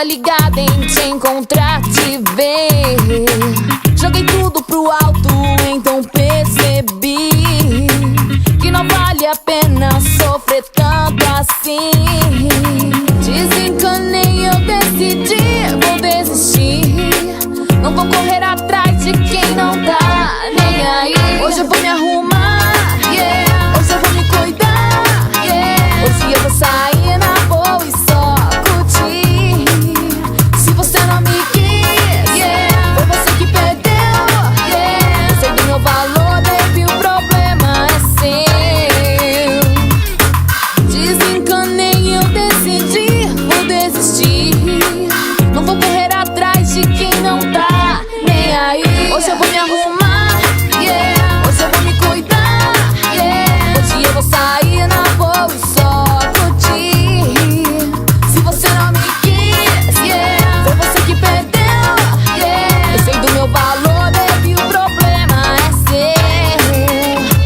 tava ligada em te encontrar, te ver. Joguei tudo pro alto, então percebi que não vale a pena sofrer tanto assim. Desencanei, eu decidi, vou desistir. Não vou correr atrás de quem não tá nem aí. Hoje eu vou me arrumar, yeah. Hoje eu vou me cuidar, yeah. Hoje eu vou sair na boa e só curtir. Se você não me quis, yeah, foi você que perdeu, yeah. Eu sei do meu valor, baby, o problema é seu. Desencanei, eu decidi, vou desistir. Não vou correr atrás de quem não tá nem aí. Hoje eu vou me arrumar, yeah. Hoje eu vou me cuidar, yeah. Hoje eu vou sair na boa e só curtir. Se você não me quis, yeah, foi você que perdeu, yeah. Eu sei do meu valor, baby, o problema é seu.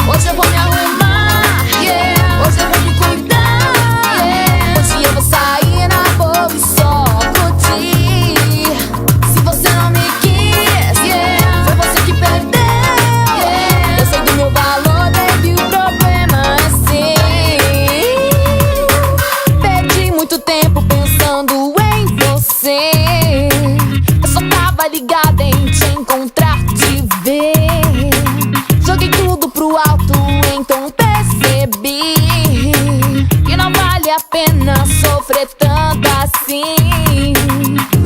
Hoje eu vou me arrumar, yeah. Hoje eu vou me cuidar, yeah. Hoje eu vou sair na boa e só curtir. Se você não me quis, yeah, foi você que perdeu, yeah. Eu sei do meu valor, baby, o problema é seu. Perdi muito tempo pensando em você. Eu só tava ligada em te encontrar, te ver. Joguei tudo pro alto, então percebi que não vale a pena sofrer tanto assim.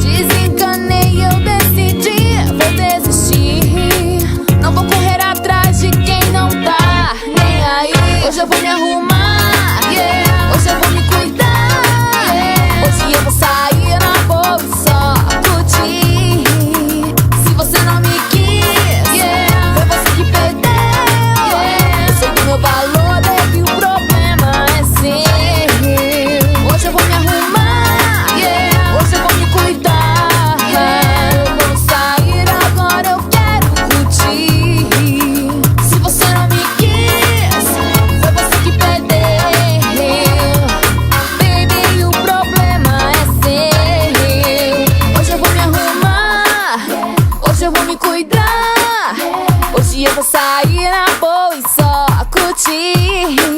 Desencanei, eu decidi, vou desistir. Não vou correr atrás de quem não tá nem aí. Hoje eu vou me arrumar, yeah. Hoje eu vou me cuidar, yeah. Hoje eu vou sair na boa e só curtir. Se você não me quis, yeah, foi você que perdeu, yeah. Eu sei do meu valor, baby, o problema é seu. Hoje eu vou me arrumar, yeah. Hoje eu vou me cuidar, yeah. Eu vou sair agora, eu quero curtir. Se você não me quis, foi você que perdeu, baby, o problema é seu. Hoje eu vou me arrumar, hoje eu vou me cuidar. Hoje eu vou sair na boa e só curtir.